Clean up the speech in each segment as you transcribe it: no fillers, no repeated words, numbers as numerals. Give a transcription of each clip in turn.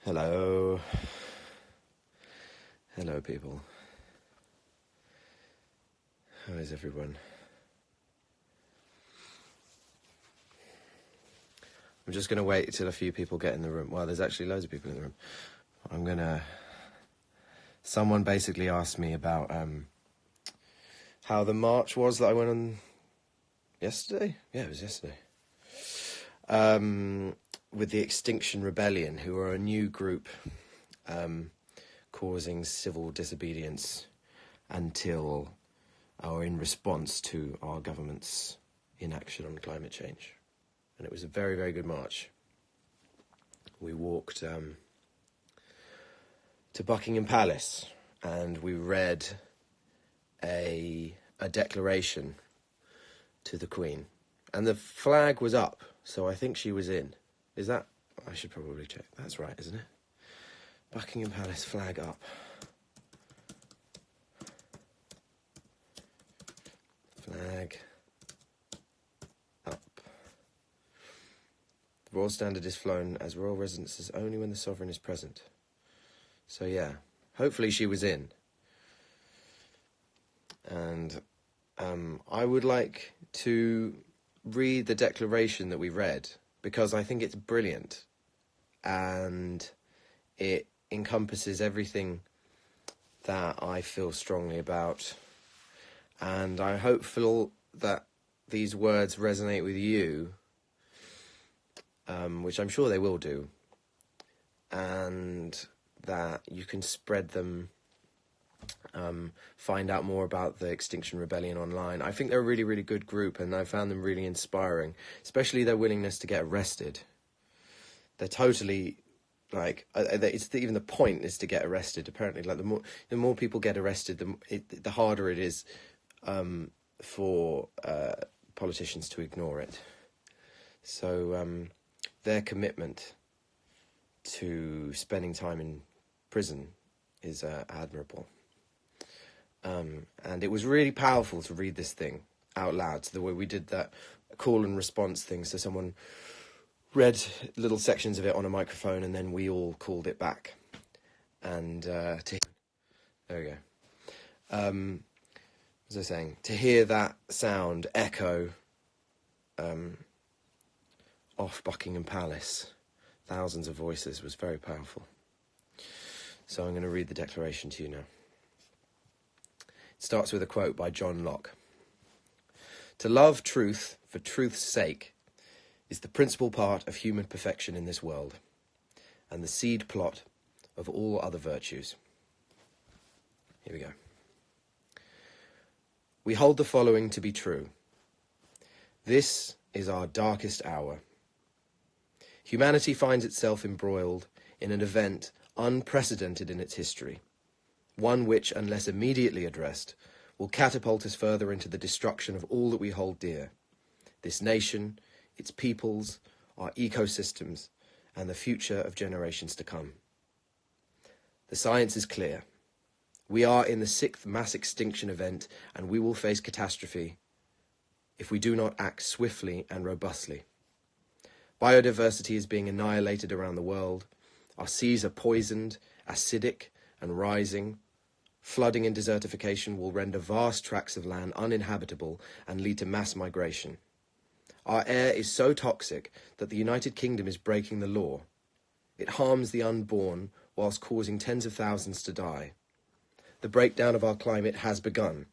Hello. Hello, people. How is everyone? I'm just going to wait till a few people get in the room. Well, there's actually loads of people in the room. Someone basically asked me about how the march was that I went on yesterday. Yeah, it was yesterday. With the Extinction Rebellion, who are a new group causing civil disobedience until or in response to our government's inaction on climate change. And it was a very, very good march. We walked to Buckingham Palace and we read a declaration to the Queen. And the flag was up, so I think she was in. Is that? I should probably check. That's right, isn't it? Buckingham Palace flag up. Flag up. The Royal Standard is flown as royal residences only when the sovereign is present. So yeah, hopefully she was in. And I would like to read the declaration that we read because I think it's brilliant and it encompasses everything that I feel strongly about, and I hope that these words resonate with you, which I'm sure they will do, and that you can spread them, find out more about the Extinction Rebellion online. I think they're a really, really good group, and I found them really inspiring, especially their willingness to get arrested. They're totally, even the point is to get arrested, apparently. Like, the more people get arrested, the harder it is for politicians to ignore it. So their commitment to spending time in prison is admirable. And it was really powerful to read this thing out loud, so the way we did that call and response thing. So someone read little sections of it on a microphone and then we all called it back. And there we go. As I was saying, to hear that sound echo off Buckingham Palace, thousands of voices, was very powerful. So I'm going to read the declaration to you now. It starts with a quote by John Locke. "To love truth for truth's sake is the principal part of human perfection in this world, and the seed plot of all other virtues." Here we go. "We hold the following to be true. This is our darkest hour. Humanity finds itself embroiled in an event unprecedented in its history, one which, unless immediately addressed, will catapult us further into the destruction of all that we hold dear, this nation, its peoples, our ecosystems, and the future of generations to come. The science is clear. We are in the 6th mass extinction event, and we will face catastrophe if we do not act swiftly and robustly. Biodiversity is being annihilated around the world. Our seas are poisoned, acidic, and rising. Flooding and desertification will render vast tracts of land uninhabitable and lead to mass migration. Our air is so toxic that the United Kingdom is breaking the law. It harms the unborn whilst causing tens of thousands to die. The breakdown of our climate has begun.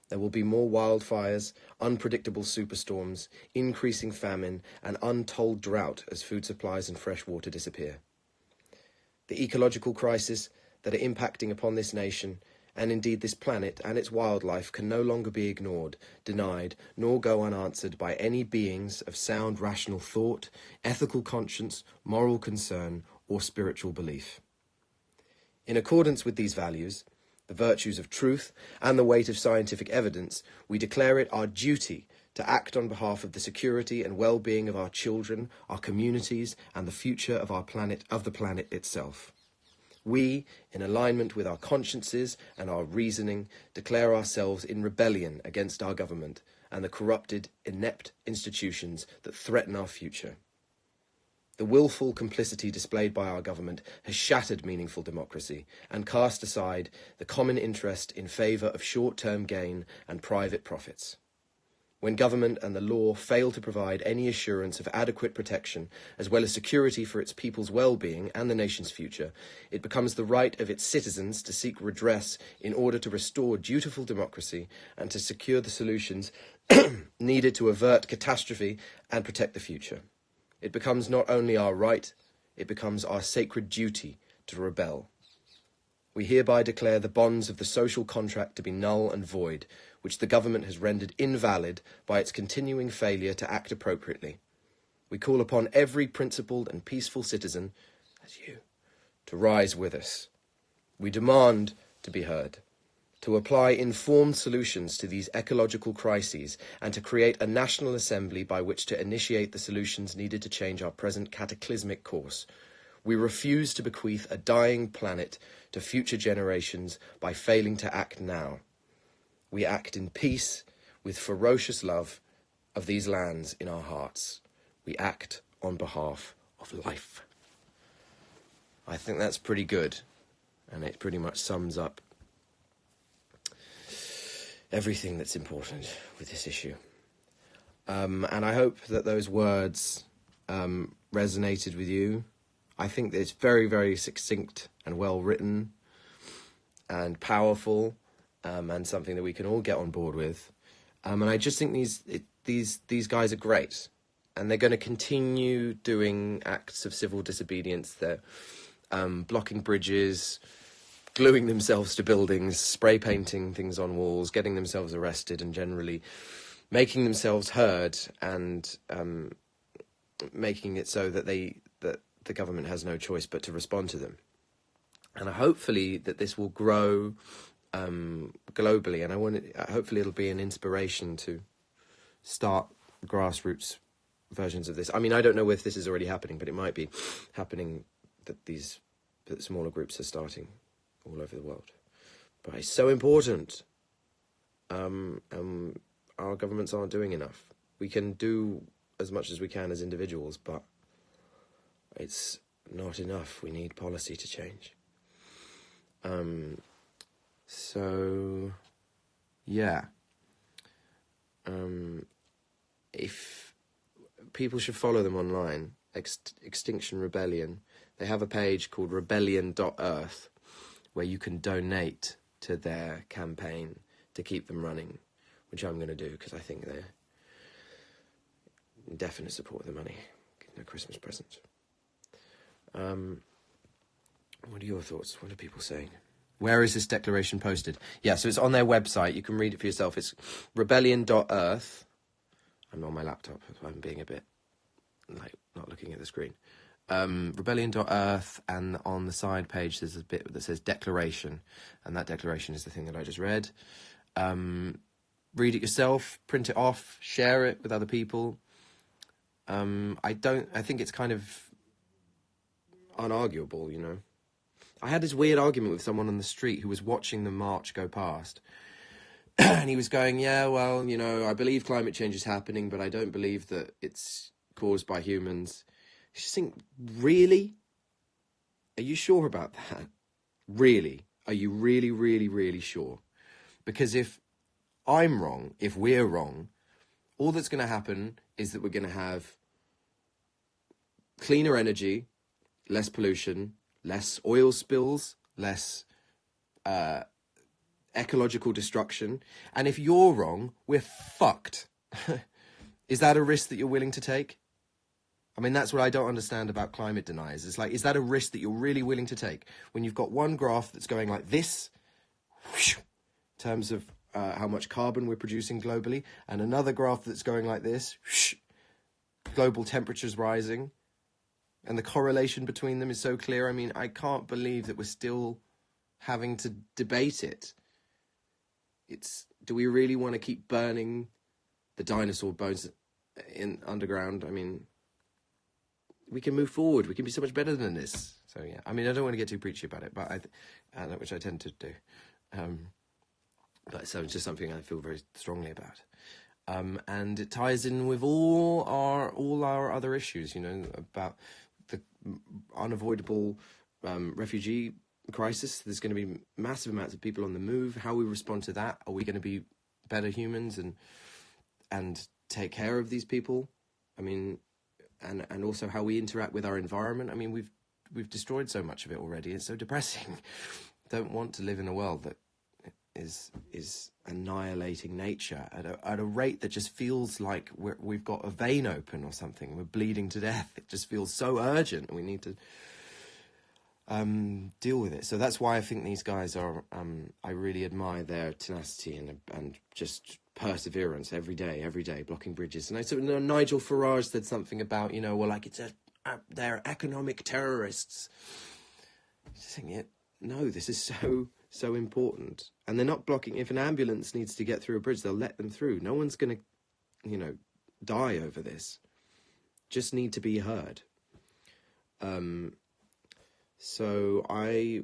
There will be more wildfires, unpredictable superstorms, increasing famine, and untold drought as food supplies and fresh water disappear. The ecological crisis that are impacting upon this nation, and indeed this planet and its wildlife, can no longer be ignored, denied, nor go unanswered by any beings of sound rational thought, ethical conscience, moral concern, or spiritual belief. In accordance with these values, the virtues of truth, and the weight of scientific evidence, we declare it our duty to act on behalf of the security and well-being of our children, our communities, and the future of our planet, of the planet itself. We, in alignment with our consciences and our reasoning, declare ourselves in rebellion against our government and the corrupted, inept institutions that threaten our future. The willful complicity displayed by our government has shattered meaningful democracy and cast aside the common interest in favour of short-term gain and private profits. When government and the law fail to provide any assurance of adequate protection, as well as security for its people's well-being and the nation's future, it becomes the right of its citizens to seek redress in order to restore dutiful democracy and to secure the solutions needed to avert catastrophe and protect the future. It becomes not only our right, it becomes our sacred duty to rebel. We hereby declare the bonds of the social contract to be null and void, which the government has rendered invalid by its continuing failure to act appropriately. We call upon every principled and peaceful citizen, as you, to rise with us. We demand to be heard, to apply informed solutions to these ecological crises, and to create a national assembly by which to initiate the solutions needed to change our present cataclysmic course. We refuse to bequeath a dying planet to future generations by failing to act now. We act in peace with ferocious love of these lands in our hearts. We act on behalf of life. I think that's pretty good, and it pretty much sums up everything that's important with this issue. And I hope that those words resonated with you. I think that it's very, very succinct and well written and powerful, and something that we can all get on board with. And I just think these guys are great, and they're going to continue doing acts of civil disobedience. They're blocking bridges, gluing themselves to buildings, spray painting things on walls, getting themselves arrested, and generally making themselves heard, and making it so that the government has no choice but to respond to them. And hopefully that this will grow globally, and hopefully it'll be an inspiration to start grassroots versions of this. I mean, I don't know if this is already happening, but it might be happening that smaller groups are starting all over the world. But it's so important. Our governments aren't doing enough. We can do as much as we can as individuals, but it's not enough. We need policy to change. So, yeah. If people should follow them online, Extinction Rebellion, they have a page called rebellion.earth where you can donate to their campaign to keep them running, which I'm going to do because I think they're in definite support of the money. Getting a Christmas present. What are your thoughts? What are people saying? Where is this declaration posted? Yeah, so it's on their website. You can read it for yourself. It's rebellion.earth. I'm on my laptop, so I'm being a bit, not looking at the screen. Rebellion.earth, and on the side page there's a bit that says declaration, and that declaration is the thing that I just read. Read it yourself, print it off, share it with other people. I think it's kind of unarguable, you know. I had this weird argument with someone on the street who was watching the march go past. And he was going, yeah, well, you know, I believe climate change is happening, but I don't believe that it's caused by humans. I just think, really? Are you sure about that? Really? Are you really, really, really sure? Because if I'm wrong, if we're wrong, all that's going to happen is that we're going to have cleaner energy, less pollution, less oil spills, less ecological destruction. And if you're wrong, we're fucked. Is that a risk that you're willing to take? I mean, that's what I don't understand about climate deniers. It's like, is that a risk that you're really willing to take? When you've got one graph that's going like this, in terms of how much carbon we're producing globally, and another graph that's going like this, global temperatures rising, and the correlation between them is so clear. I mean, I can't believe that we're still having to debate it. Do we really want to keep burning the dinosaur bones in underground? I mean, we can move forward. We can be so much better than this. So yeah, I mean, I don't want to get too preachy about it, but which I tend to do. But so it's just something I feel very strongly about. And it ties in with all our other issues, you know, about the unavoidable refugee crisis. There's going to be massive amounts of people on the move. How we respond to that? Are we going to be better humans and take care of these people? I mean, and also how we interact with our environment. I mean, we've destroyed so much of it already. It's so depressing. Don't want to live in a world that is annihilating nature at a rate that just feels like we've got a vein open or something. We're bleeding to death. It just feels so urgent, and we need to deal with it. So that's why I think these guys are. I really admire their tenacity and just perseverance every day, blocking bridges. And so Nigel Farage said something about, you know, well, like they're economic terrorists. Just saying it. No, this is so important. And they're not blocking. If an ambulance needs to get through a bridge, they'll let them through. No one's going to, you know, die over this. Just need to be heard. So I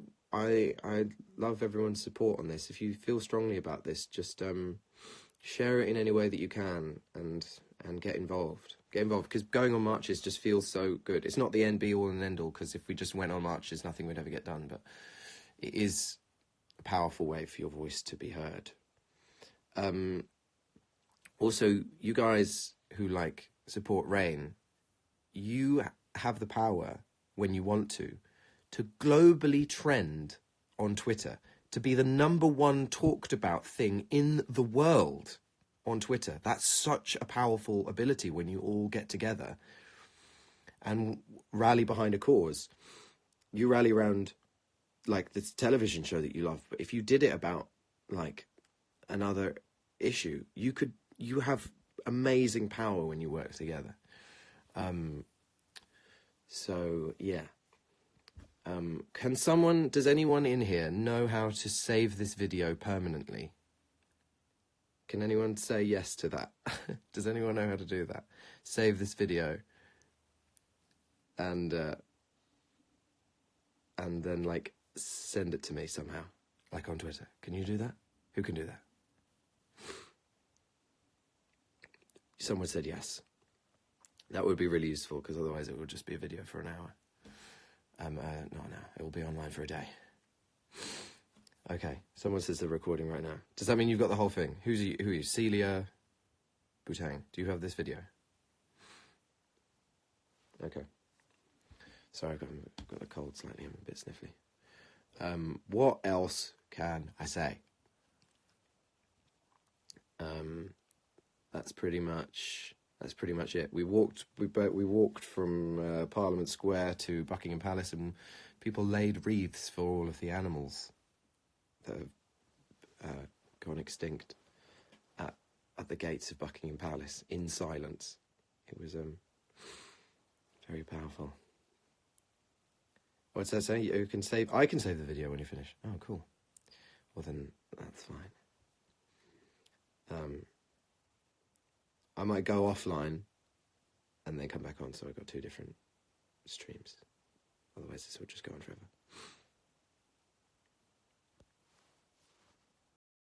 love everyone's support on this. If you feel strongly about this, just share it in any way that you can and get involved. Get involved, because going on marches just feels so good. It's not the end be all and end all, because if we just went on marches, nothing would ever get done. But it is a powerful way for your voice to be heard. Also, you guys who support Rain, you have the power when you want to globally trend on Twitter, to be the #1 talked about thing in the world on Twitter. That's such a powerful ability when you all get together and rally behind a cause. You rally around this television show that you love, but if you did it about another issue, you have amazing power when you work together. So yeah. Does anyone in here know how to save this video permanently? Can anyone say yes to that? Does anyone know how to do that? Save this video and then send it to me somehow, on Twitter. Can you do that? Who can do that? Someone said yes. That would be really useful, because otherwise it would just be a video for an hour. No, it will be online for a day. Okay, someone says they're recording right now. Does that mean you've got the whole thing? Who are you? Celia Butang, do you have this video? Okay. Sorry, I've got the cold slightly. I'm a bit sniffly. What else can I say? That's pretty much it. We walked from Parliament Square to Buckingham Palace, and people laid wreaths for all of the animals that have gone extinct at the gates of Buckingham Palace in silence. It was very powerful. What's that saying? I can save the video when you finish. Oh, cool. Well, then that's fine. I might go offline and then come back on, so I've got 2 different streams. Otherwise, this will just go on forever.